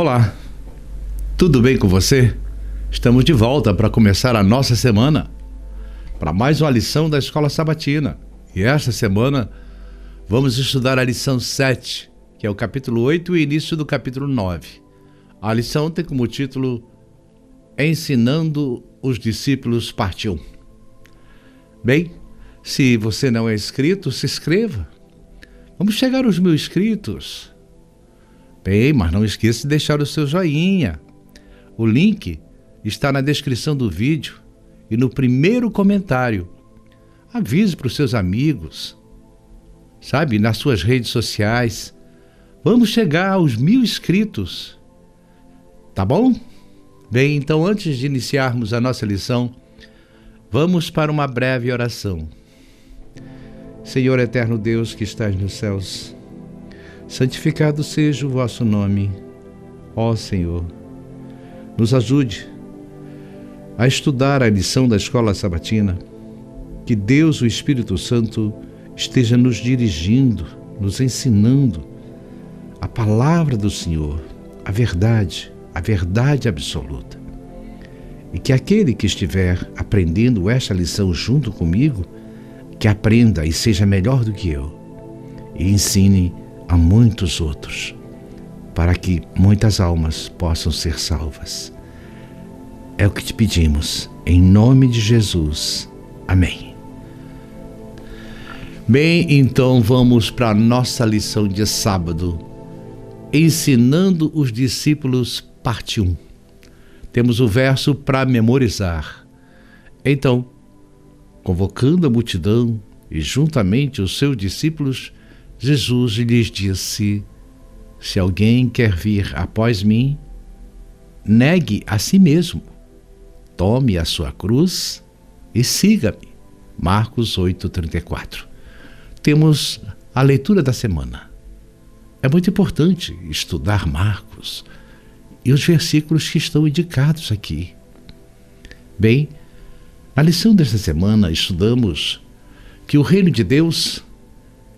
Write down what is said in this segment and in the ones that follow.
Olá, tudo bem com você? Estamos de volta para começar a nossa semana, para mais uma lição da Escola Sabatina. E esta semana vamos estudar a lição 7, que é o capítulo 8 e o início do capítulo 9. A lição tem como título Ensinando os Discípulos, parte 1. Bem, se você não é inscrito, se inscreva. Vamos chegar aos 1000 inscritos. Bem, mas não esqueça de deixar o seu joinha. O link está na descrição do vídeo e no primeiro comentário. Avise para os seus amigos, nas suas redes sociais. Vamos chegar aos 1000 inscritos. Tá bom? Bem, então antes de iniciarmos a nossa lição, vamos para uma breve oração. Senhor eterno Deus que estás nos céus, santificado seja o vosso nome. Ó Senhor, nos ajude a estudar a lição da Escola Sabatina. Que Deus, o Espírito Santo, esteja nos dirigindo, nos ensinando a palavra do Senhor, a verdade absoluta. E que aquele que estiver aprendendo esta lição junto comigo, que aprenda e seja melhor do que eu, e ensine a muitos outros, para que muitas almas possam ser salvas. É o que te pedimos, em nome de Jesus. Amém. Bem, então vamos para a nossa lição de sábado, Ensinando os Discípulos, parte 1. Temos o verso para memorizar. Então, convocando a multidão e juntamente os seus discípulos, Jesus lhes disse: se alguém quer vir após mim, negue a si mesmo, tome a sua cruz e siga-me. Marcos 8:34. Temos a leitura da semana. É muito importante estudar Marcos e os versículos que estão indicados aqui. Bem, na lição desta semana estudamos que o reino de Deus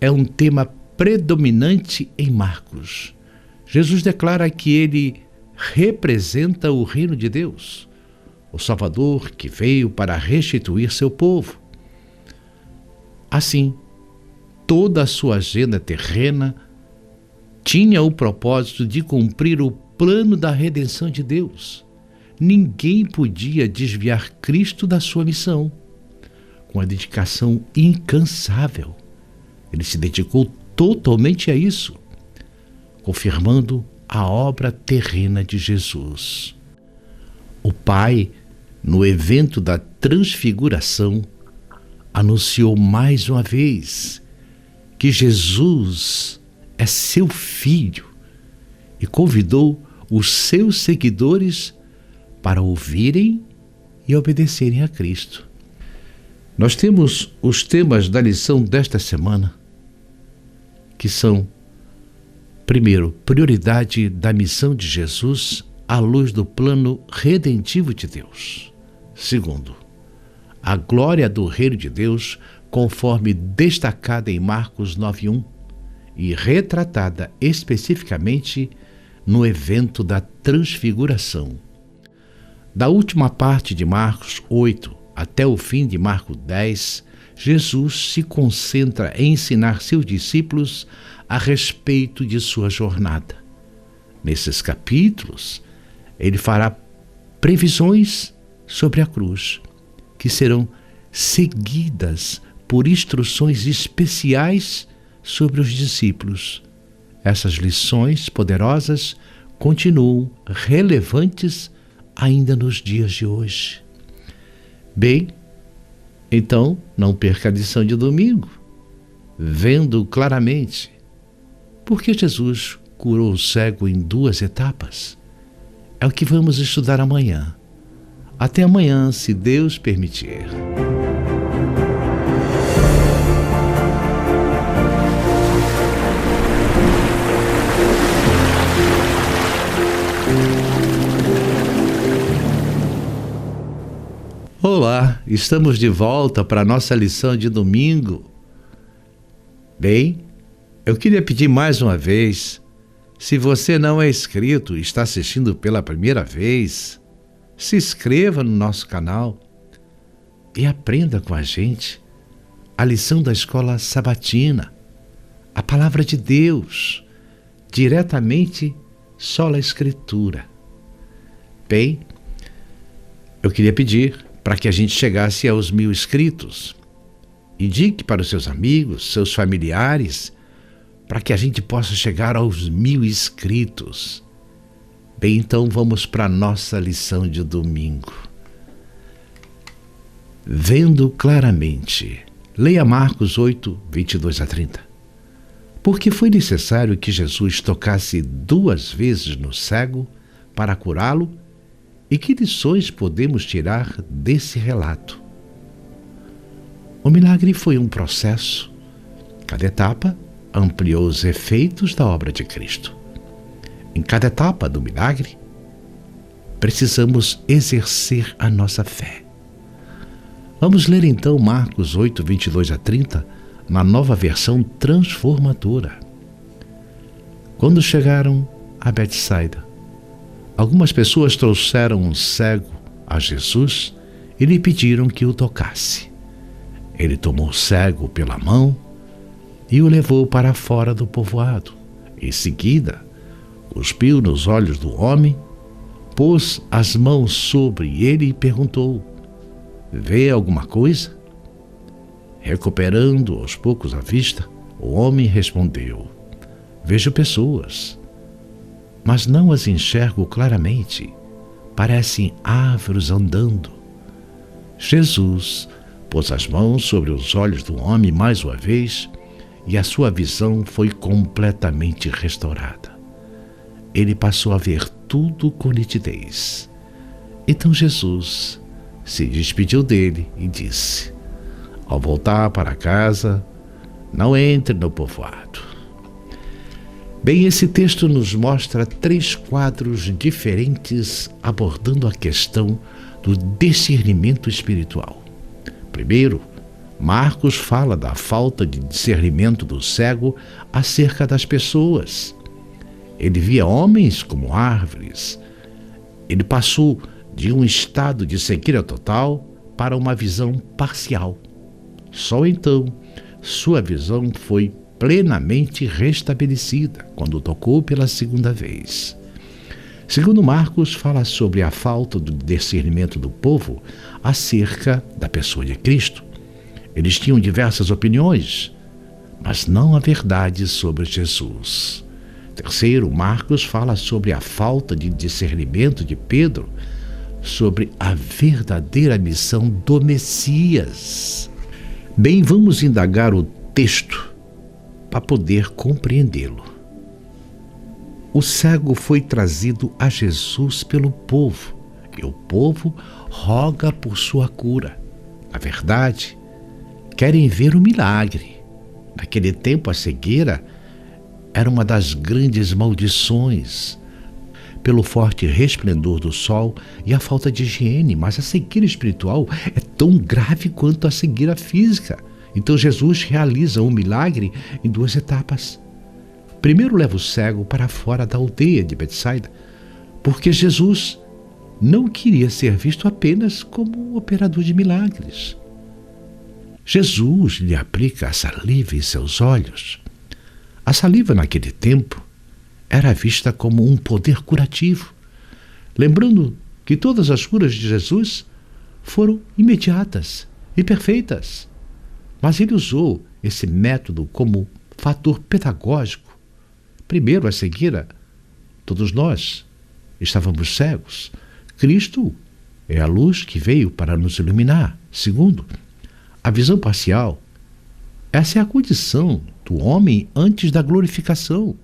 é um tema predominante em Marcos. Jesus declara que ele representa o reino de Deus, o Salvador que veio para restituir seu povo. Assim, toda a sua agenda terrena tinha o propósito de cumprir o plano da redenção de Deus. Ninguém podia desviar Cristo da sua missão. Com a dedicação incansável, ele se dedicou totalmente a isso, confirmando a obra terrena de Jesus. O Pai, no evento da transfiguração, anunciou mais uma vez que Jesus é seu Filho e convidou os seus seguidores para ouvirem e obedecerem a Cristo. Nós temos os temas da lição desta semana, que são, primeiro, prioridade da missão de Jesus à luz do plano redentivo de Deus. Segundo, a glória do reino de Deus, conforme destacada em Marcos 9:1 e retratada especificamente no evento da transfiguração. Da última parte de Marcos 8 até o fim de Marcos 10, Jesus se concentra em ensinar seus discípulos a respeito de sua jornada. Nesses capítulos, ele fará previsões sobre a cruz, que serão seguidas por instruções especiais sobre os discípulos. Essas lições poderosas continuam relevantes ainda nos dias de hoje. Bem, então não perca a lição de domingo, vendo claramente por que Jesus curou o cego em 2 etapas. É o que vamos estudar amanhã. Até amanhã, se Deus permitir. Olá, estamos de volta para a nossa lição de domingo. Bem, eu queria pedir mais uma vez, Se você não é inscrito e está assistindo pela primeira vez, se inscreva no nosso canal e aprenda com a gente a lição da Escola Sabatina, a Palavra de Deus, diretamente sola Escritura. Bem, eu queria pedir para que a gente chegasse aos 1000 inscritos. Indique para os seus amigos, seus familiares, para que a gente possa chegar aos 1000 inscritos. Bem, então vamos para a nossa lição de domingo. Vendo claramente. Leia Marcos 8, 22 a 30. Porque foi necessário que Jesus tocasse 2 vezes no cego para curá-lo? E que lições podemos tirar desse relato? O milagre foi um processo. Cada etapa ampliou os efeitos da obra de Cristo. Em cada etapa do milagre, precisamos exercer a nossa fé. Vamos ler então Marcos 8, 22 a 30, na nova versão transformadora. Quando chegaram a Betsaida, algumas pessoas trouxeram um cego a Jesus e lhe pediram que o tocasse. Ele tomou o cego pela mão e o levou para fora do povoado. Em seguida, cuspiu nos olhos do homem, pôs as mãos sobre ele e perguntou: vê alguma coisa? Recuperando aos poucos a vista, o homem respondeu: vejo pessoas, mas não as enxergo claramente. Parecem árvores andando. Jesus pôs as mãos sobre os olhos do homem mais uma vez e a sua visão foi completamente restaurada. Ele passou a ver tudo com nitidez. Então Jesus se despediu dele e disse: ao voltar para casa, não entre no povoado. Bem, esse texto nos mostra 3 quadros diferentes abordando a questão do discernimento espiritual. Primeiro, Marcos fala da falta de discernimento do cego acerca das pessoas. Ele via homens como árvores. Ele passou de um estado de cegueira total para uma visão parcial. Só então sua visão foi plenamente restabelecida quando tocou pela 2ª vez. Segundo Marcos, fala sobre a falta do discernimento do povo acerca da pessoa de Cristo. Eles tinham diversas opiniões, mas não a verdade sobre Jesus. Terceiro, Marcos fala sobre a falta de discernimento de Pedro sobre a verdadeira missão do Messias. Bem, vamos indagar o texto para poder compreendê-lo. O cego foi trazido a Jesus pelo povo, e o povo roga por sua cura. Na verdade, querem ver o milagre. Naquele tempo, a cegueira era uma das grandes maldições, pelo forte resplendor do sol e a falta de higiene, mas a cegueira espiritual é tão grave quanto a cegueira física. Então Jesus realiza um milagre em 2 etapas. Primeiro leva o cego para fora da aldeia de Betsaida, porque Jesus não queria ser visto apenas como um operador de milagres. Jesus lhe aplica a saliva em seus olhos. A saliva naquele tempo era vista como um poder curativo. Lembrando que todas as curas de Jesus foram imediatas e perfeitas. Mas ele usou esse método como fator pedagógico. Primeiro, a cegueira. Todos nós estávamos cegos. Cristo é a luz que veio para nos iluminar. Segundo, a visão parcial. Essa é a condição do homem antes da glorificação.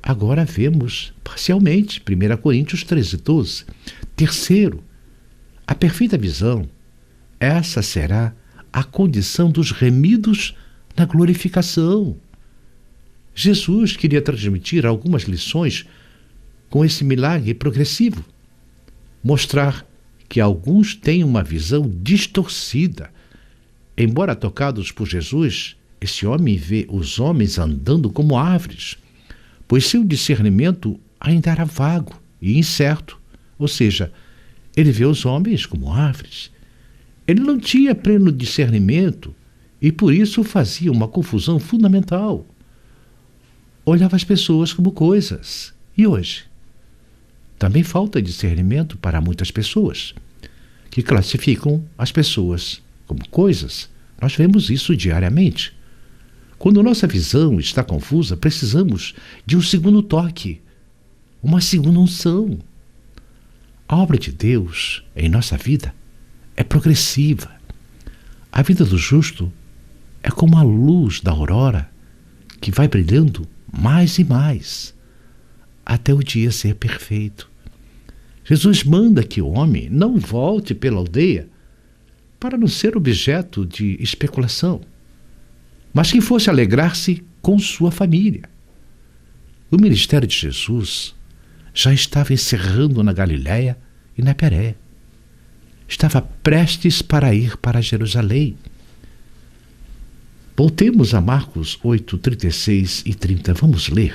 Agora vemos parcialmente, 1 Coríntios 13, 12. Terceiro, a perfeita visão. Essa será a condição dos remidos na glorificação. Jesus queria transmitir algumas lições com esse milagre progressivo. Mostrar que alguns têm uma visão distorcida. Embora tocados por Jesus, esse homem vê os homens andando como árvores. pois seu discernimento ainda era vago e incerto, ou seja, ele vê os homens como árvores. Ele não tinha pleno discernimento e por isso fazia uma confusão fundamental. Olhava as pessoas como coisas. E hoje? Também falta discernimento para muitas pessoas, que classificam as pessoas como coisas. Nós vemos isso diariamente. Quando nossa visão está confusa, precisamos de um segundo toque, uma segunda unção. A obra de Deus em nossa vida é progressiva. A vida do justo é como a luz da aurora que vai brilhando mais e mais, até o dia ser perfeito. Jesus manda que o homem não volte pela aldeia para não ser objeto de especulação, mas que fosse alegrar-se com sua família. O ministério de Jesus já estava encerrando na Galiléia e na Pérea. Estava prestes para ir para Jerusalém. Voltemos a Marcos 8, 36 e 30. Vamos ler.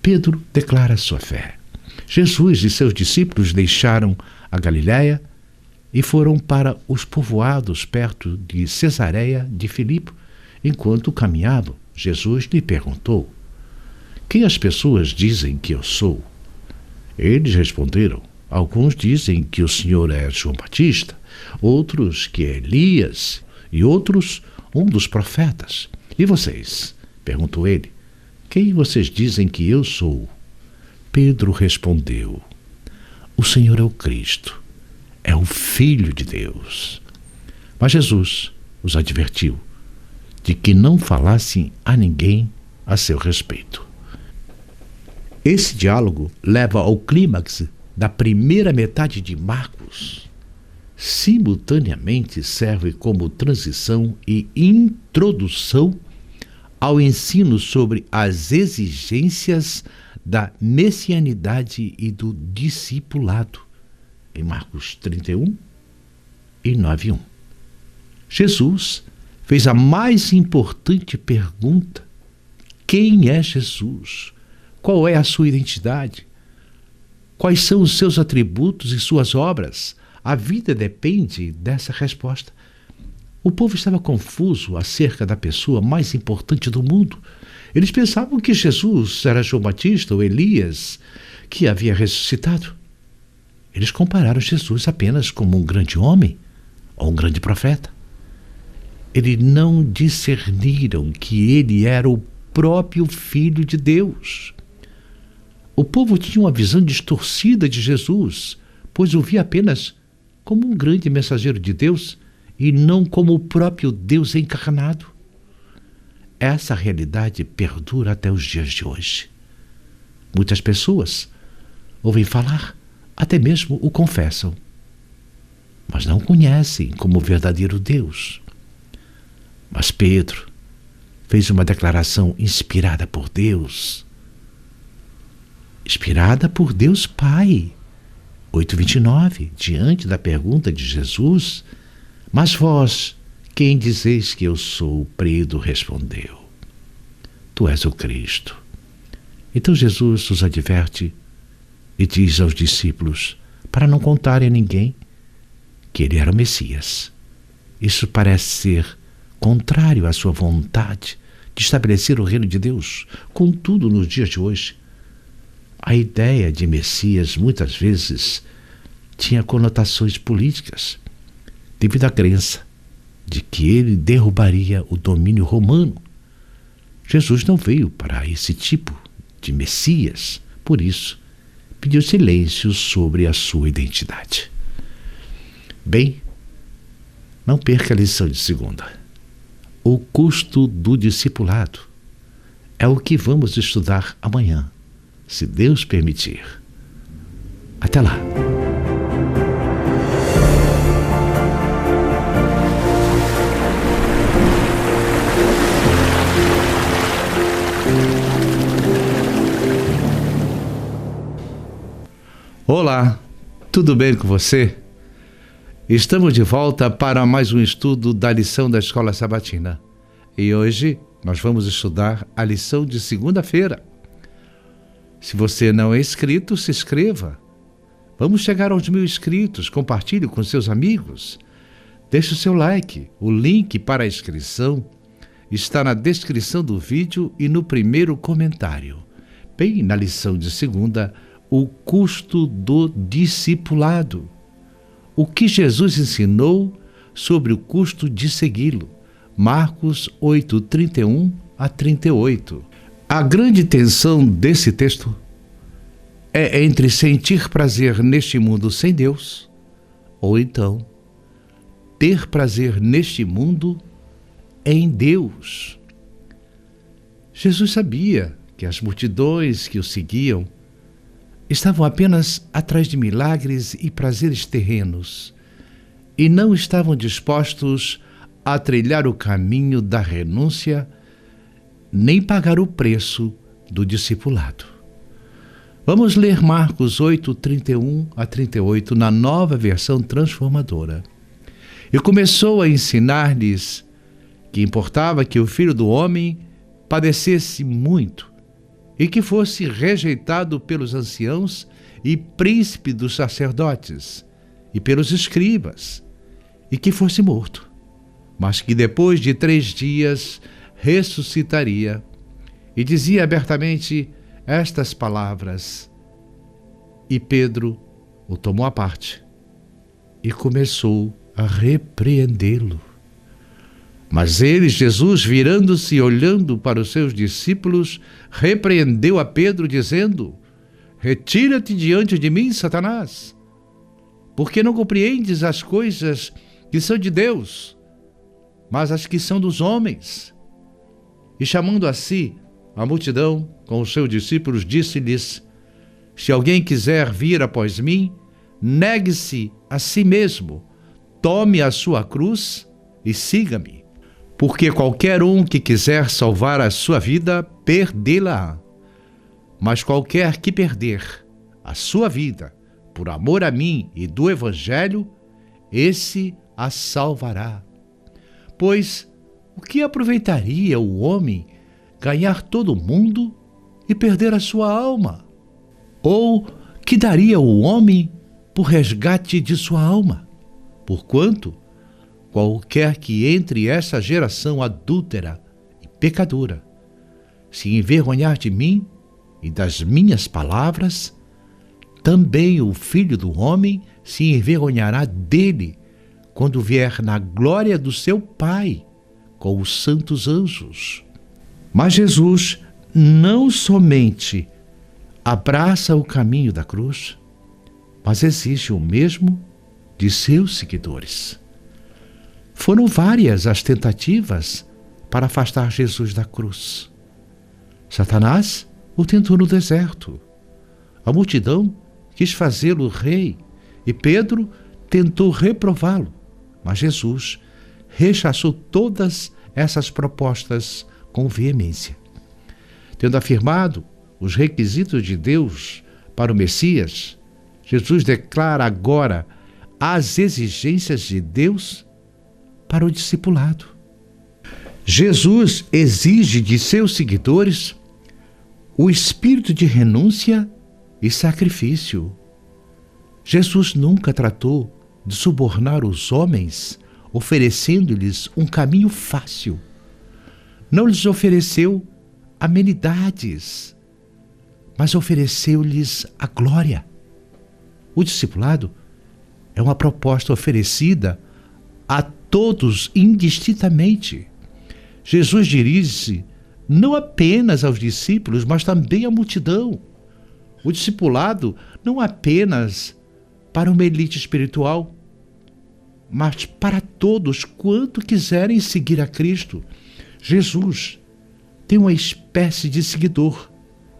Pedro declara sua fé. Jesus e seus discípulos deixaram a Galiléia e foram para os povoados perto de Cesareia de Filipe. Enquanto caminhavam, Jesus lhe perguntou: quem as pessoas dizem que eu sou? Eles responderam: alguns dizem que o Senhor é João Batista, outros que é Elias e outros um dos profetas. E vocês? Perguntou ele. Quem vocês dizem que eu sou? Pedro respondeu: o Senhor é o Cristo, é o Filho de Deus. Mas Jesus os advertiu de que não falassem a ninguém a seu respeito. Esse diálogo leva ao clímax da primeira metade de Marcos. Simultaneamente serve como transição e introdução ao ensino sobre as exigências da messianidade e do discipulado, em Marcos 31 e 9:1. Jesus fez a mais importante pergunta: quem é Jesus? Qual é a sua identidade? Quais são os seus atributos e suas obras? A vida depende dessa resposta. O povo estava confuso acerca da pessoa mais importante do mundo. Eles pensavam que Jesus era João Batista ou Elias, que havia ressuscitado. Eles compararam Jesus apenas como um grande homem ou um grande profeta. Eles não discerniram que ele era o próprio Filho de Deus. O povo tinha uma visão distorcida de Jesus, pois o via apenas como um grande mensageiro de Deus e não como o próprio Deus encarnado. Essa realidade perdura até os dias de hoje. Muitas pessoas ouvem falar, até mesmo o confessam, mas não conhecem como verdadeiro Deus. Mas Pedro fez uma declaração inspirada por Deus. Inspirada por Deus Pai. 8:29, diante da pergunta de Jesus: mas vós, quem dizeis que eu sou? Pedro respondeu: tu és o Cristo. Então Jesus os adverte e diz aos discípulos para não contarem a ninguém que ele era o Messias. Isso parece ser contrário à sua vontade de estabelecer o reino de Deus. Contudo, nos dias de hoje, a ideia de Messias muitas vezes tinha conotações políticas, devido à crença de que ele derrubaria o domínio romano. Jesus não veio para esse tipo de Messias, por isso pediu silêncio sobre a sua identidade. Bem, não perca a lição de segunda. O custo do discipulado é o que vamos estudar amanhã, se Deus permitir. Até lá! Olá, tudo bem com você? Estamos de volta para mais um estudo da lição da Escola Sabatina. E hoje nós vamos estudar a lição de segunda-feira. Se você não é inscrito, se inscreva. Vamos chegar aos 1000 inscritos. Compartilhe com seus amigos. Deixe o seu like. O link para a inscrição está na descrição do vídeo e no primeiro comentário. Bem na lição de segunda, o custo do discipulado. O que Jesus ensinou sobre o custo de segui-lo. Marcos 8, 31 a 38. A grande tensão desse texto é entre sentir prazer neste mundo sem Deus, ou então ter prazer neste mundo em Deus. Jesus sabia que as multidões que o seguiam estavam apenas atrás de milagres e prazeres terrenos e não estavam dispostos a trilhar o caminho da renúncia nem pagar o preço do discipulado. Vamos ler Marcos 8, 31 a 38 na nova versão transformadora. E começou a ensinar-lhes que importava que o Filho do Homem padecesse muito e que fosse rejeitado pelos anciãos e príncipe dos sacerdotes e pelos escribas, e que fosse morto, mas que depois de 3 dias ressuscitaria. E dizia abertamente estas palavras. E Pedro o tomou à parte e começou a repreendê-lo. Mas ele, Jesus, virando-se e olhando para os seus discípulos, repreendeu a Pedro, dizendo: Retira-te diante de mim, Satanás, porque não compreendes as coisas que são de Deus, mas as que são dos homens. E chamando a si a multidão com os seus discípulos, disse-lhes: Se alguém quiser vir após mim, negue-se a si mesmo, tome a sua cruz e siga-me. Porque qualquer um que quiser salvar a sua vida, perdê-la-á. Mas qualquer que perder a sua vida por amor a mim e do Evangelho, esse a salvará. Pois o que aproveitaria o homem ganhar todo o mundo e perder a sua alma? Ou que daria o homem por resgate de sua alma? Porquanto qualquer que entre essa geração adúltera e pecadora se envergonhar de mim e das minhas palavras, também o Filho do Homem se envergonhará dele quando vier na glória do seu Pai com os santos anjos. Mas Jesus não somente abraça o caminho da cruz, mas exige o mesmo de seus seguidores. Foram várias as tentativas para afastar Jesus da cruz. Satanás o tentou no deserto. A multidão quis fazê-lo rei e Pedro tentou reprová-lo, mas Jesus rechaçou todas essas propostas com veemência. Tendo afirmado os requisitos de Deus para o Messias, Jesus declara agora as exigências de Deus para o discipulado. Jesus exige de seus seguidores o espírito de renúncia e sacrifício. Jesus nunca tratou de subornar os homens, oferecendo-lhes um caminho fácil. Não lhes ofereceu amenidades, mas ofereceu-lhes a glória. O discipulado é uma proposta oferecida a todos indistintamente. Jesus dirige-se não apenas aos discípulos, mas também à multidão. O discipulado não apenas para uma elite espiritual, mas para todos quanto quiserem seguir a Cristo. Jesus tem uma espécie de seguidor,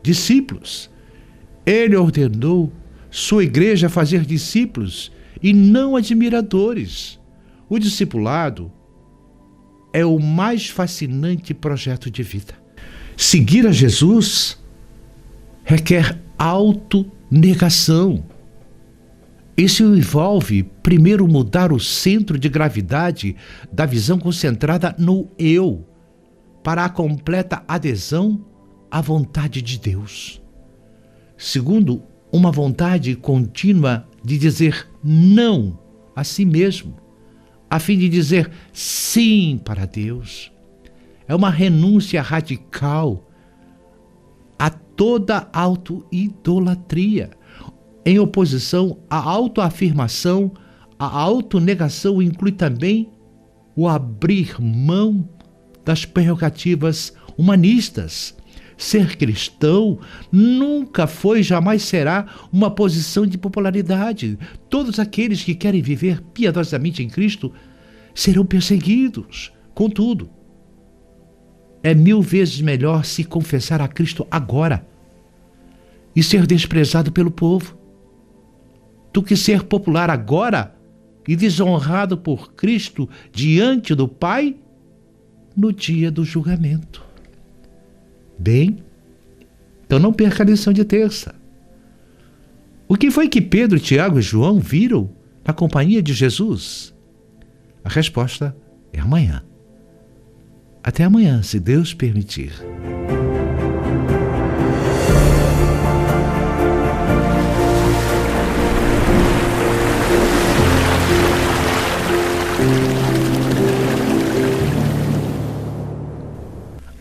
discípulos. Ele ordenou sua igreja fazer discípulos e não admiradores. O discipulado é o mais fascinante projeto de vida. Seguir a Jesus requer autonegação. Isso envolve, primeiro, mudar o centro de gravidade da visão concentrada no eu, para a completa adesão à vontade de Deus. segundo uma vontade contínua de dizer não a si mesmo, a fim de dizer sim para Deus. É uma renúncia radical a toda auto-idolatria, em oposição à autoafirmação. A autonegação inclui também o abrir mão das prerrogativas humanistas. Ser cristão nunca foi, jamais será uma posição de popularidade. Todos aqueles que querem viver piedosamente em Cristo serão perseguidos. Contudo, é 1000 vezes melhor se confessar a Cristo agora e ser desprezado pelo povo, do que ser popular agora e desonrado por Cristo diante do Pai no dia do julgamento. Bem, então não perca a lição de terça. O que foi que Pedro, Tiago e João viram na companhia de Jesus? A resposta é amanhã. Até amanhã, se Deus permitir.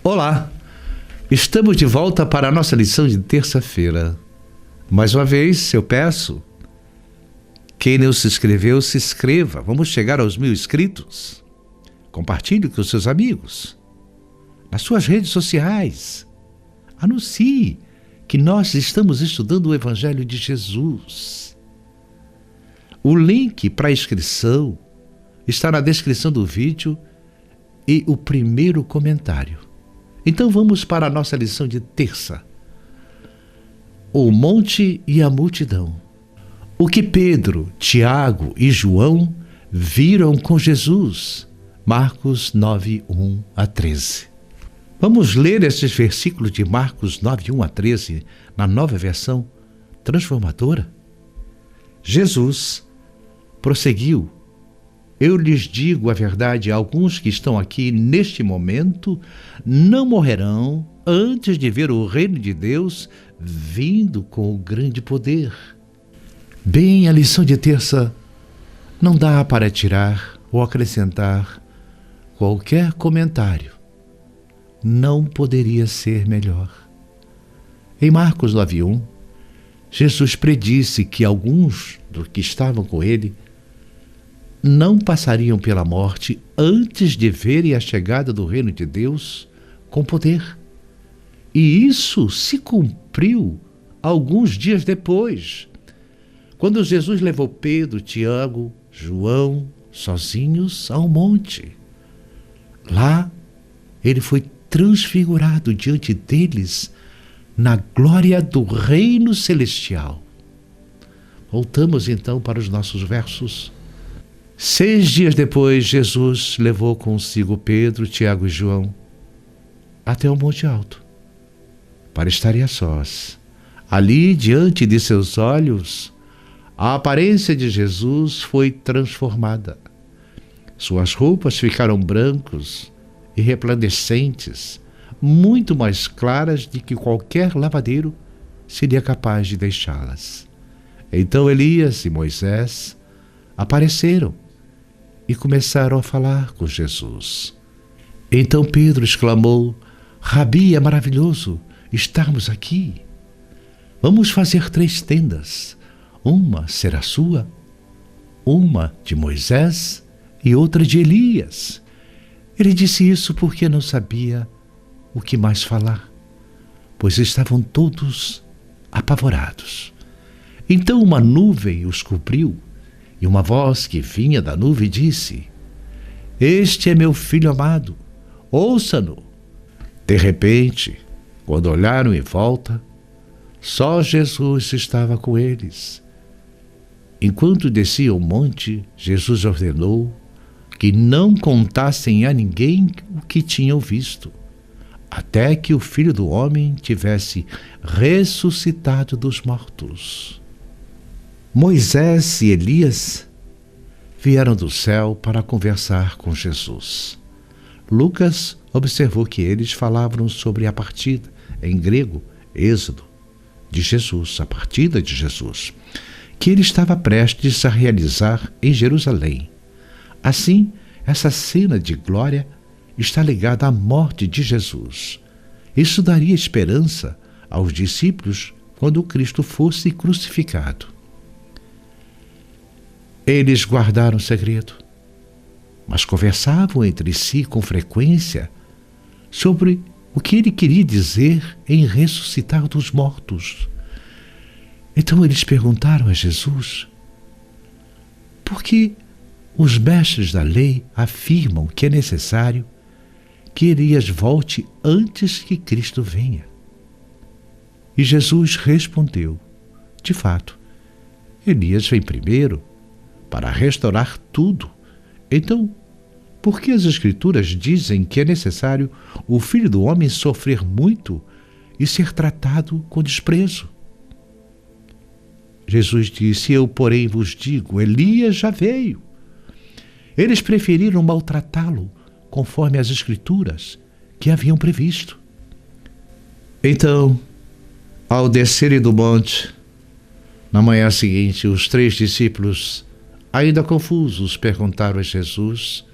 Olá, estamos de volta para a nossa lição de terça-feira. Mais uma vez, eu peço, quem não se inscreveu, se inscreva. Vamos chegar aos 1000 inscritos. Compartilhe com seus amigos, nas suas redes sociais. Anuncie que nós estamos estudando o Evangelho de Jesus. O link para a inscrição está na descrição do vídeo e o primeiro comentário. Então vamos para a nossa lição de terça. O monte e a multidão. O que Pedro, Tiago e João viram com Jesus. Marcos 9, 1 a 13. Vamos ler esses versículos de Marcos 9, 1 a 13 na nova versão transformadora? Jesus prosseguiu: eu lhes digo a verdade, alguns que estão aqui neste momento não morrerão antes de ver o reino de Deus vindo com grande poder. Bem, a lição de terça não dá para tirar ou acrescentar qualquer comentário. Não poderia ser melhor. Em Marcos 9:1, Jesus predisse que alguns dos que estavam com ele não passariam pela morte antes de verem a chegada do reino de Deus com poder. E isso se cumpriu alguns dias depois, quando Jesus levou Pedro, Tiago, João sozinhos ao monte. Lá, ele foi transfigurado diante deles na glória do reino celestial. Voltamos então para os nossos versos. 6 dias depois, Jesus levou consigo Pedro, Tiago e João até o Monte Alto, para estarem a sós. Ali, diante de seus olhos, a aparência de Jesus foi transformada. Suas roupas ficaram brancos e resplandecentes, muito mais claras do que qualquer lavadeiro seria capaz de deixá-las. Então Elias e Moisés apareceram e começaram a falar com Jesus. Então Pedro exclamou: Rabi, é maravilhoso estarmos aqui. Vamos fazer 3 tendas. Uma será sua, uma de Moisés e outra de Elias. Ele disse isso porque não sabia o que mais falar, pois estavam todos apavorados. Então uma nuvem os cobriu, e uma voz que vinha da nuvem disse: Este é meu filho amado, ouça-no. De repente, quando olharam em volta, só Jesus estava com eles. Enquanto desciam o monte, Jesus ordenou que não contassem a ninguém o que tinham visto, até que o Filho do Homem tivesse ressuscitado dos mortos. Moisés e Elias vieram do céu para conversar com Jesus. Lucas observou que eles falavam sobre a partida, em grego, Êxodo, de Jesus, a partida de Jesus, que ele estava prestes a realizar em Jerusalém. Assim, essa cena de glória está ligada à morte de Jesus. Isso daria esperança aos discípulos quando Cristo fosse crucificado. Eles guardaram o segredo, mas conversavam entre si com frequência sobre o que ele queria dizer em ressuscitar dos mortos. Então eles perguntaram a Jesus: por que os mestres da lei afirmam que é necessário que Elias volte antes que Cristo venha? E Jesus respondeu: de fato, Elias vem primeiro para restaurar tudo. Então, por que as Escrituras dizem que é necessário o Filho do Homem sofrer muito e ser tratado com desprezo? Jesus disse: eu, porém, vos digo, Elias já veio. Eles preferiram maltratá-lo, conforme as Escrituras que haviam previsto. Então, ao descerem do monte, na manhã seguinte, os 3 discípulos, ainda confusos, perguntaram a Jesus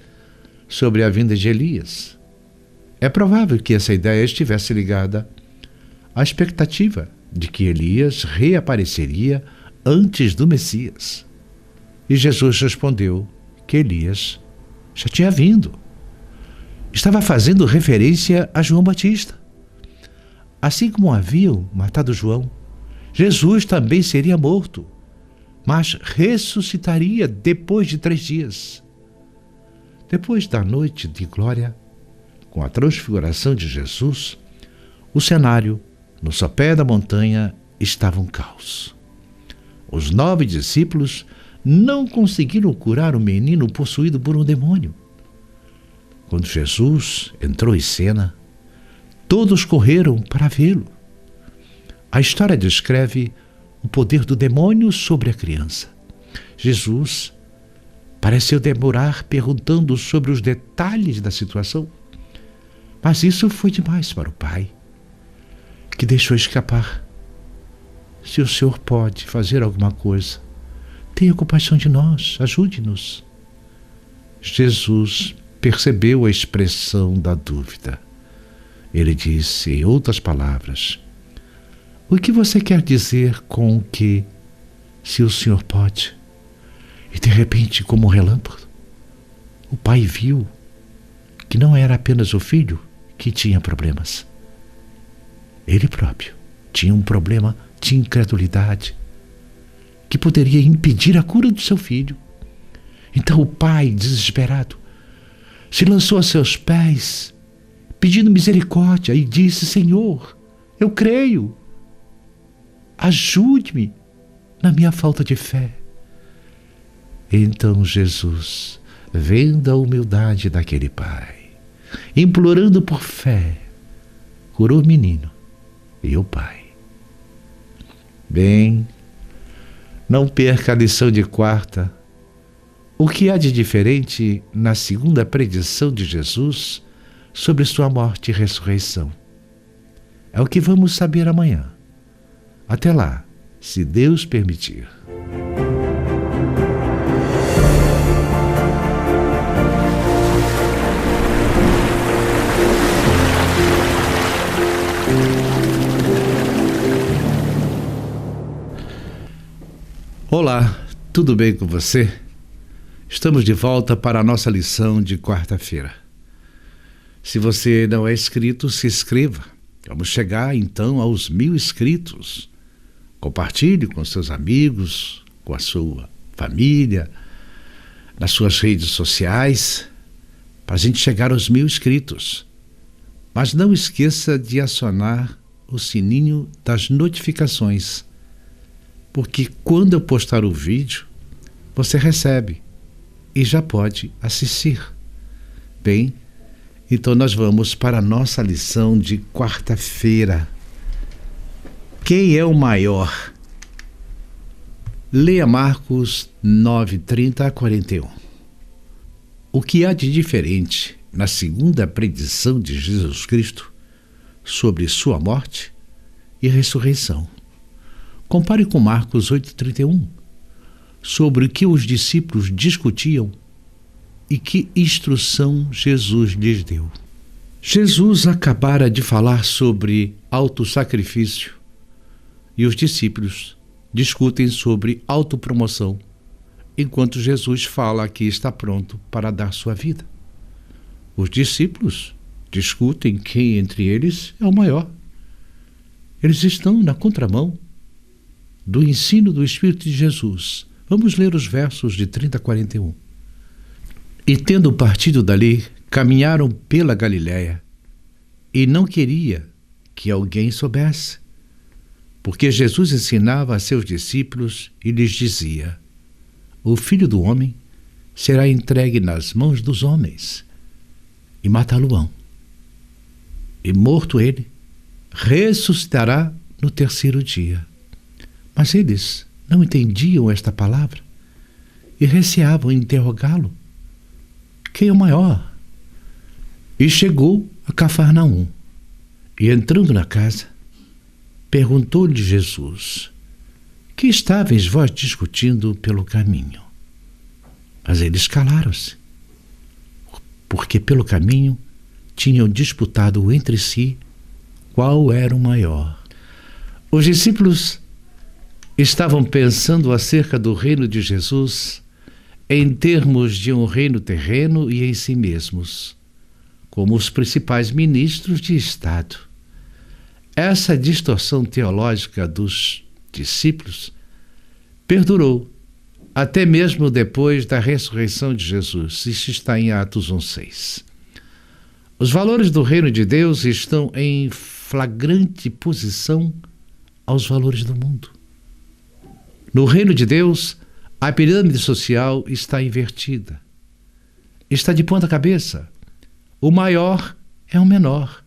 sobre a vinda de Elias. É provável que essa ideia estivesse ligada à expectativa de que Elias reapareceria antes do Messias. E Jesus respondeu que Elias já tinha vindo. Estava fazendo referência a João Batista. Assim como haviam matado João, Jesus também seria morto, mas ressuscitaria depois de 3 dias. Depois da noite de glória, com a transfiguração de Jesus, o cenário, no sopé da montanha, estava um caos. Os 9 discípulos não conseguiram curar o menino possuído por um demônio. Quando Jesus entrou em cena, todos correram para vê-lo. A história descreve o poder do demônio sobre a criança. Jesus pareceu demorar perguntando sobre os detalhes da situação, mas isso foi demais para o pai, que deixou escapar: se o Senhor pode fazer alguma coisa, tenha compaixão de nós, ajude-nos. Jesus percebeu a expressão da dúvida. Ele disse, em outras palavras: o que você quer dizer com que, se o Senhor pode? E de repente, como um relâmpago, o pai viu que não era apenas o filho que tinha problemas. Ele próprio tinha um problema de incredulidade que poderia impedir a cura do seu filho. Então o pai, desesperado, se lançou a seus pés, pedindo misericórdia, e disse: Senhor, eu creio, ajude-me na minha falta de fé. Então Jesus, vendo a humildade daquele pai, implorando por fé, curou o menino e o pai. Bem, não perca a lição de quarta. O que há de diferente na segunda predição de Jesus sobre sua morte e ressurreição? É o que vamos saber amanhã. Até lá, se Deus permitir. Olá, tudo bem com você? Estamos de volta para a nossa lição de quarta-feira. Se você não é inscrito, se inscreva. Vamos chegar então aos 1000 inscritos. Compartilhe com seus amigos, com a sua família, nas suas redes sociais, para a gente chegar aos 1000 inscritos. Mas não esqueça de acionar o sininho das notificações, porque quando eu postar o vídeo, você recebe e já pode assistir. Bem, então nós vamos para a nossa lição de quarta-feira. Quem é o maior? Leia Marcos 9, 30 a 41. O que há de diferente na segunda predição de Jesus Cristo sobre sua morte e ressurreição? Compare com Marcos 8,31, sobre o que os discípulos discutiam e que instrução Jesus lhes deu. Jesus acabara de falar sobre autossacrifício e os discípulos discutem sobre autopromoção, enquanto Jesus fala que está pronto para dar sua vida. Os discípulos discutem quem entre eles é o maior. Eles estão na contramão do ensino do Espírito de Jesus. Vamos ler os versos de 30 a 41. E tendo partido dali, caminharam pela Galiléia, e não queria que alguém soubesse, porque Jesus ensinava a seus discípulos e lhes dizia: o Filho do Homem será entregue nas mãos dos homens, e matá-lo-ão. E morto ele, ressuscitará no terceiro dia. Mas eles não entendiam esta palavra e receavam interrogá-lo: quem é o maior? E chegou a Cafarnaum, e entrando na casa, perguntou-lhe Jesus: que estáveis vós discutindo pelo caminho? Mas eles calaram-se, porque pelo caminho tinham disputado entre si qual era o maior. Os discípulos estavam pensando acerca do reino de Jesus em termos de um reino terreno e em si mesmos, como os principais ministros de Estado. Essa distorção teológica dos discípulos perdurou até mesmo depois da ressurreição de Jesus. Isso está em Atos 1,6. Os valores do reino de Deus estão em flagrante posição aos valores do mundo. No reino de Deus, a pirâmide social está invertida. Está de ponta cabeça. O maior é o menor.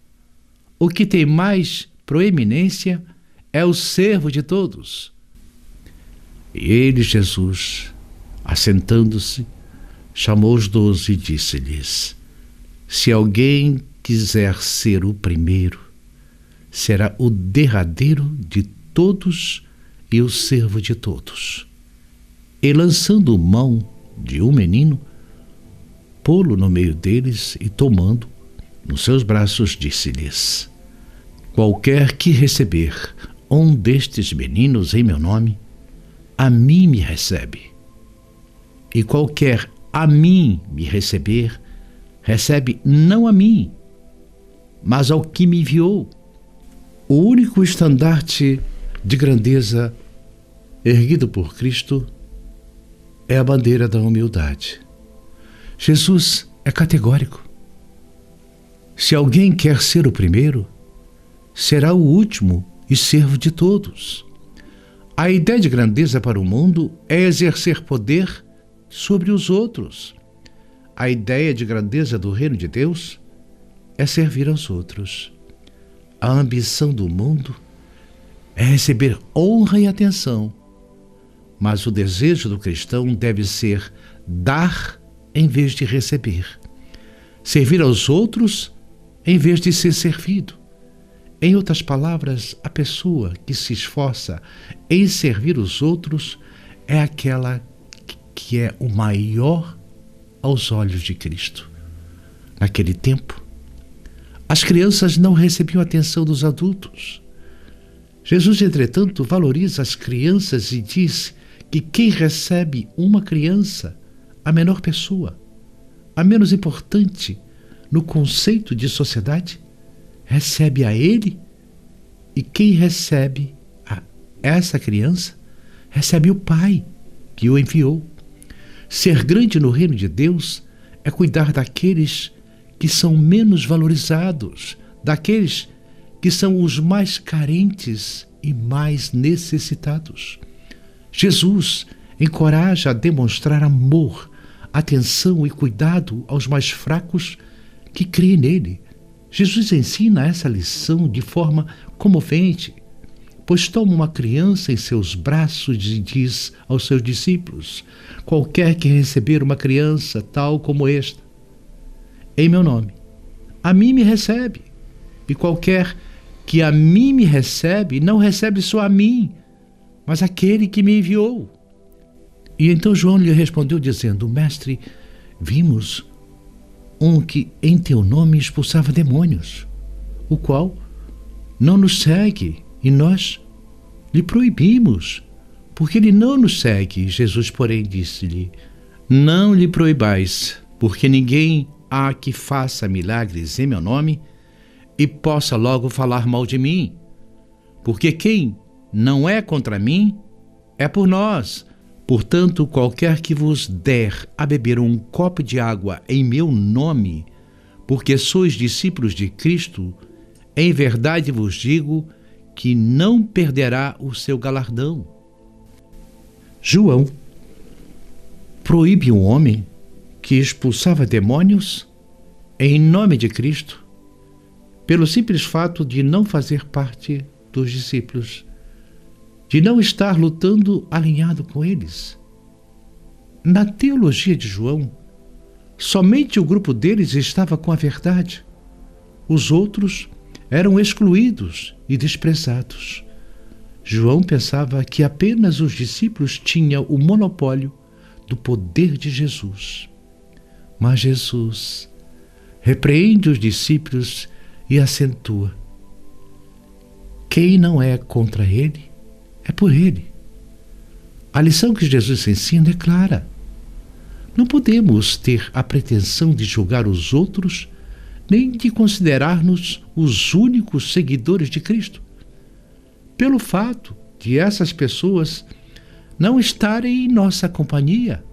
O que tem mais proeminência é o servo de todos. E ele, Jesus, assentando-se, chamou os 12 e disse-lhes: se alguém quiser ser o primeiro, será o derradeiro de todos e o servo de todos. E lançando mão de um menino, pô-lo no meio deles e tomando nos seus braços, disse-lhes: qualquer que receber um destes meninos em meu nome, a mim me recebe. E qualquer a mim me receber, recebe não a mim, mas ao que me enviou. O único estandarte de grandeza erguido por Cristo é a bandeira da humildade. Jesus é categórico. Se alguém quer ser o primeiro, será o último e servo de todos. A ideia de grandeza para o mundo é exercer poder sobre os outros. A ideia de grandeza do reino de Deus é servir aos outros. A ambição do mundo é receber honra e atenção, mas o desejo do cristão deve ser dar em vez de receber, servir aos outros em vez de ser servido. Em outras palavras, a pessoa que se esforça em servir os outros é aquela que é o maior aos olhos de Cristo. Naquele tempo, as crianças não recebiam atenção dos adultos. Jesus, entretanto, valoriza as crianças e diz que quem recebe uma criança, a menor pessoa, a menos importante no conceito de sociedade, recebe a ele, e quem recebe essa criança, recebe o Pai que o enviou. Ser grande no reino de Deus é cuidar daqueles que são menos valorizados, daqueles que são os mais carentes e mais necessitados. Jesus encoraja a demonstrar amor, atenção e cuidado aos mais fracos que creem nele. Jesus ensina essa lição de forma comovente, pois toma uma criança em seus braços e diz aos seus discípulos: qualquer que receber uma criança tal como esta, em meu nome, a mim me recebe. E qualquer que a mim me recebe, não recebe só a mim, mas aquele que me enviou. E então João lhe respondeu dizendo: Mestre, vimos um que em teu nome expulsava demônios, o qual não nos segue, e nós lhe proibimos, porque ele não nos segue. Jesus, porém, disse-lhe: Não lhe proibais, porque ninguém há que faça milagres em meu nome e possa logo falar mal de mim. Porque quem não é contra mim é por nós. Portanto, qualquer que vos der a beber um copo de água em meu nome, porque sois discípulos de Cristo, em verdade vos digo que não perderá o seu galardão. João proíbe um homem que expulsava demônios em nome de Cristo, pelo simples fato de não fazer parte dos discípulos, de não estar lutando alinhado com eles. Na teologia de João, somente o grupo deles estava com a verdade. Os outros eram excluídos e desprezados. João pensava que apenas os discípulos tinham o monopólio do poder de Jesus. Mas Jesus repreende os discípulos e acentua: quem não é contra ele, é por ele. A lição que Jesus ensina é clara. Não podemos ter a pretensão de julgar os outros, nem de considerar-nos os únicos seguidores de Cristo, pelo fato de essas pessoas não estarem em nossa companhia.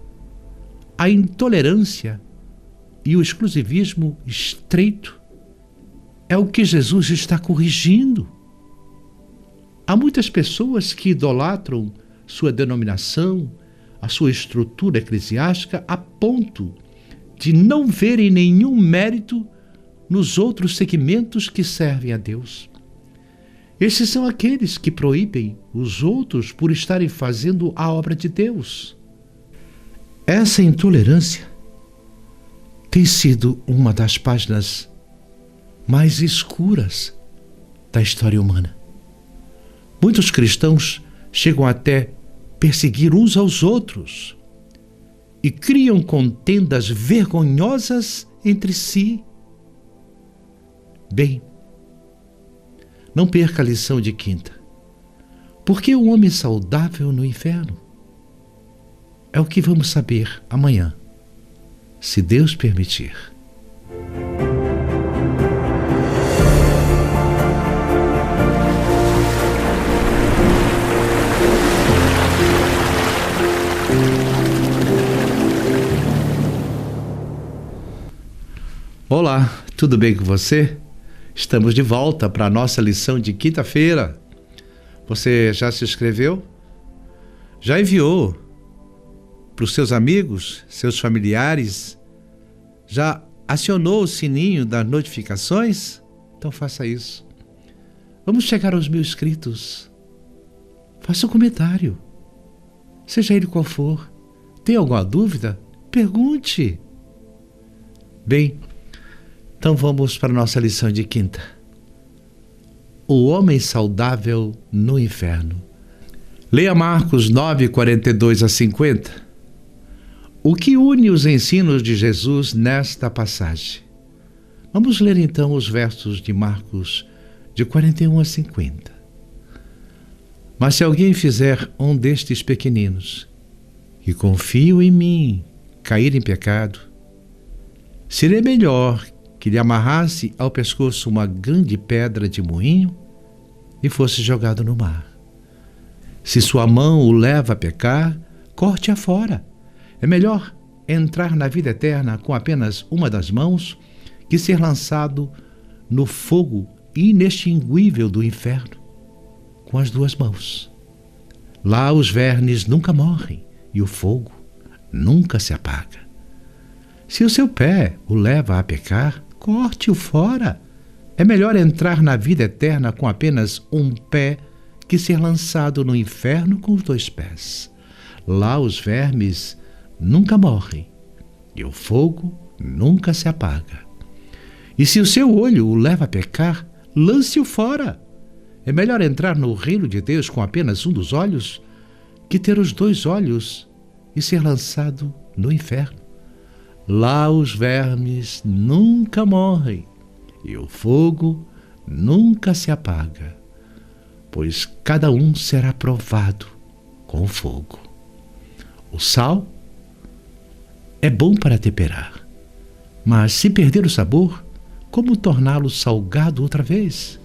A intolerância e o exclusivismo estreito é o que Jesus está corrigindo. Há muitas pessoas que idolatram sua denominação, a sua estrutura eclesiástica, a ponto de não verem nenhum mérito nos outros segmentos que servem a Deus. Esses são aqueles que proíbem os outros por estarem fazendo a obra de Deus. Essa intolerância tem sido uma das páginas mais escuras da história humana. Muitos cristãos chegam até perseguir uns aos outros e criam contendas vergonhosas entre si. Bem, não perca a lição de quinta. Por que o homem saudável no inferno? É o que vamos saber amanhã, se Deus permitir. Olá, tudo bem com você? Estamos de volta para a nossa lição de quinta-feira. Você já se inscreveu? Já enviou para os seus amigos, seus familiares? Já acionou o sininho das notificações? Então faça isso. Vamos chegar aos 1000 inscritos. Faça um comentário, seja ele qual for. Tem alguma dúvida? Pergunte. Bem, então vamos para a nossa lição de quinta. O homem saudável no inferno. Leia Marcos 9, 42 a 50. O que une os ensinos de Jesus nesta passagem? Vamos ler então os versos de Marcos de 41 a 50. Mas se alguém fizer um destes pequeninos, que confiam em mim, cair em pecado, seria melhor que lhe amarrasse ao pescoço uma grande pedra de moinho e fosse jogado no mar. Se sua mão o leva a pecar, corte-a fora. É melhor entrar na vida eterna com apenas uma das mãos que ser lançado no fogo inextinguível do inferno com as 2 mãos. Lá os vermes nunca morrem e o fogo nunca se apaga. Se o seu pé o leva a pecar, corte-o fora. É melhor entrar na vida eterna com apenas um pé que ser lançado no inferno com os 2 pés. Lá os vermes nunca morrem e o fogo nunca se apaga. E se o seu olho o leva a pecar, lance-o fora. É melhor entrar no reino de Deus com apenas um dos olhos que ter os 2 olhos e ser lançado no inferno. Lá os vermes nunca morrem e o fogo nunca se apaga, pois cada um será provado com o fogo. O sal é bom para temperar, mas se perder o sabor, como torná-lo salgado outra vez?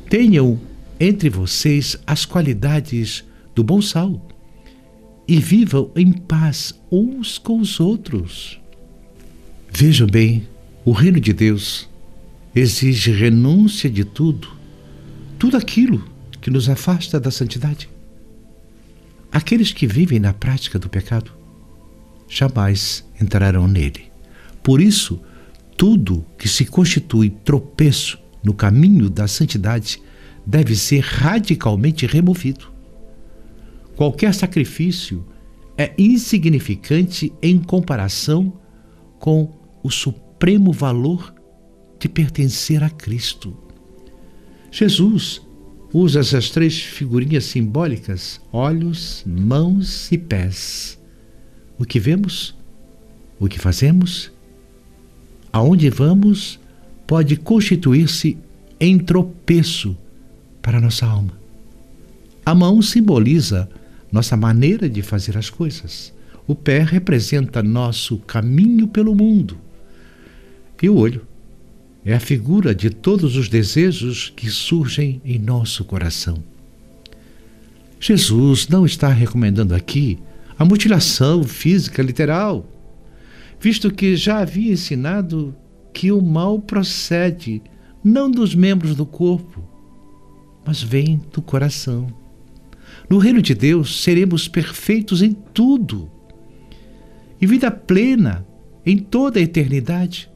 Tenham entre vocês as qualidades do bom sal e vivam em paz uns com os outros. Vejam bem, o reino de Deus exige renúncia de tudo aquilo que nos afasta da santidade. Aqueles que vivem na prática do pecado jamais entrarão nele. Por isso, tudo que se constitui tropeço no caminho da santidade deve ser radicalmente removido. Qualquer sacrifício é insignificante em comparação com o supremo valor de pertencer a Cristo. Jesus usa essas 3 figurinhas simbólicas: olhos, mãos e pés. O que vemos, o que fazemos, aonde vamos, pode constituir-se em tropeço para a nossa alma. A mão simboliza nossa maneira de fazer as coisas. O pé representa nosso caminho pelo mundo. E o olho é a figura de todos os desejos que surgem em nosso coração. Jesus não está recomendando aqui a mutilação física literal, visto que já havia ensinado que o mal procede não dos membros do corpo, mas vem do coração. No reino de Deus seremos perfeitos em tudo e vida plena em toda a eternidade.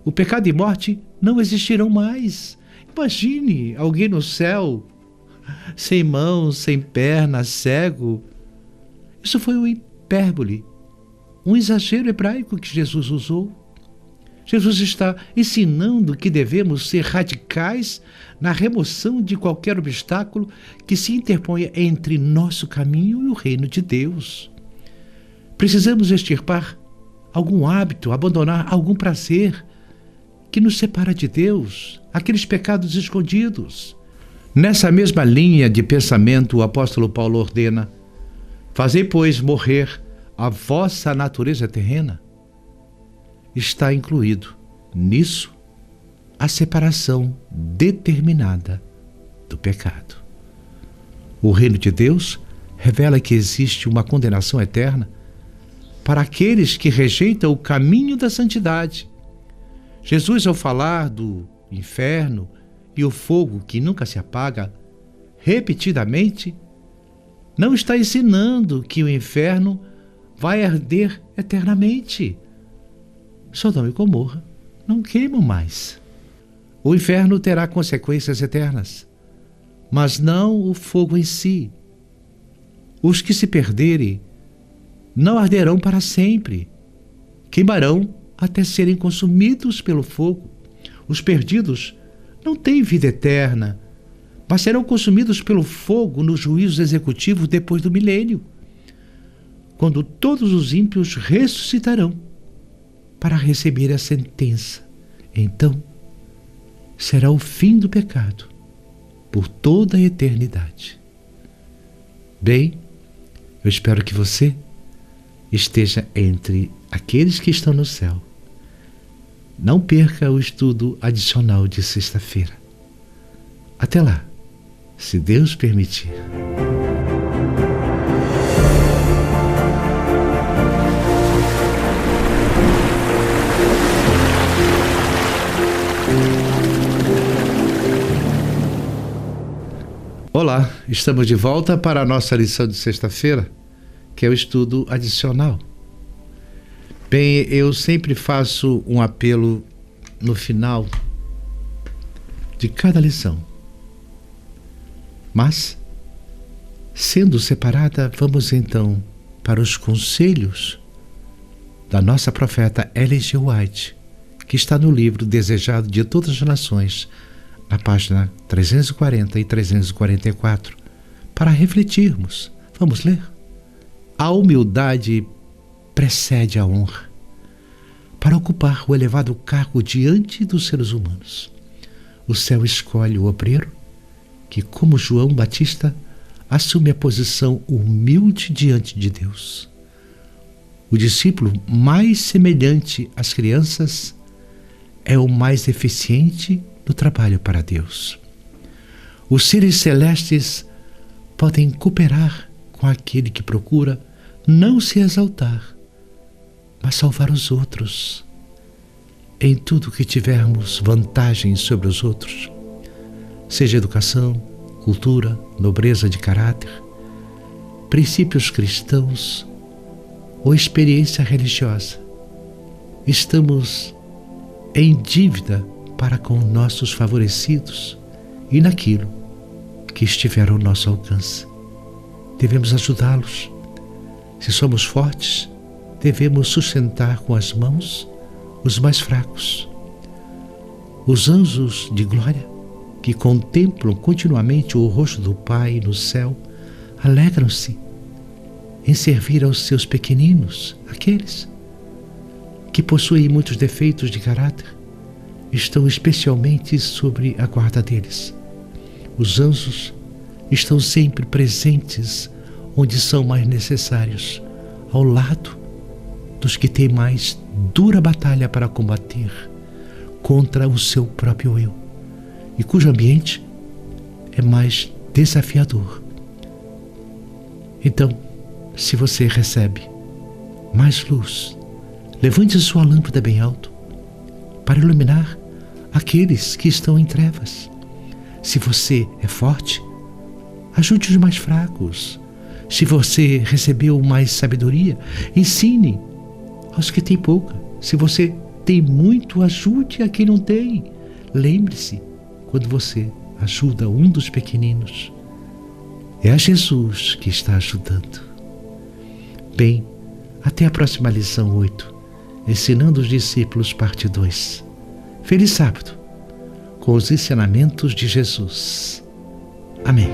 O pecado e morte não existirão mais. Imagine alguém no céu, sem mãos, sem pernas, cego. Isso foi uma hipérbole, um exagero hebraico que Jesus usou. Jesus está ensinando que devemos ser radicais na remoção de qualquer obstáculo que se interponha entre nosso caminho e o reino de Deus. Precisamos extirpar algum hábito, abandonar algum prazer que nos separa de Deus, aqueles pecados escondidos. Nessa mesma linha de pensamento, o apóstolo Paulo ordena: fazei, pois, morrer a vossa natureza terrena. Está incluído nisso a separação determinada do pecado. O reino de Deus revela que existe uma condenação eterna para aqueles que rejeitam o caminho da santidade. Jesus, ao falar do inferno e o fogo que nunca se apaga, repetidamente, não está ensinando que o inferno vai arder eternamente. Sodoma e Gomorra não queimam mais. O inferno terá consequências eternas, mas não o fogo em si. Os que se perderem não arderão para sempre, queimarão até serem consumidos pelo fogo. Os perdidos não têm vida eterna, mas serão consumidos pelo fogo no juízo executivo depois do milênio, quando todos os ímpios ressuscitarão para receber a sentença. Então, será o fim do pecado por toda a eternidade. Bem, eu espero que você esteja entre aqueles que estão no céu. Não perca o estudo adicional de sexta-feira. Até lá, se Deus permitir. Olá, estamos de volta para a nossa lição de sexta-feira, que é o estudo adicional. Bem, eu sempre faço um apelo no final de cada lição. Mas, sendo separada, vamos então para os conselhos da nossa profeta Ellen G. White, que está no livro Desejado de Todas as Nações, na página 340 e 344, para refletirmos. Vamos ler? A humildade precede a honra para ocupar o elevado cargo diante dos seres humanos. O céu escolhe o obreiro que, como João Batista, assume a posição humilde diante de Deus. O discípulo mais semelhante às crianças é o mais eficiente no trabalho para Deus. Os seres celestes podem cooperar com aquele que procura não se exaltar, mas salvar os outros. Em tudo que tivermos vantagens sobre os outros, seja educação, cultura, nobreza de caráter, princípios cristãos ou experiência religiosa, estamos em dívida para com nossos favorecidos e naquilo que estiver ao nosso alcance. Devemos ajudá-los. Se somos fortes, devemos sustentar com as mãos os mais fracos. Os anjos de glória, que contemplam continuamente o rosto do Pai no céu, alegram-se em servir aos seus pequeninos, aqueles que possuem muitos defeitos de caráter, estão especialmente sob a guarda deles. Os anjos estão sempre presentes onde são mais necessários, ao lado dos que têm mais dura batalha para combater contra o seu próprio eu, e cujo ambiente é mais desafiador. Então, se você recebe mais luz, levante sua lâmpada bem alto para iluminar aqueles que estão em trevas. Se você é forte, ajude os mais fracos. Se você recebeu mais sabedoria, ensine aos que têm pouca. Se você tem muito, ajude a quem não tem. Lembre-se, quando você ajuda um dos pequeninos, é a Jesus que está ajudando. Bem, até a próxima lição 8, Ensinando os Discípulos, parte 2. Feliz sábado, com os ensinamentos de Jesus. Amém.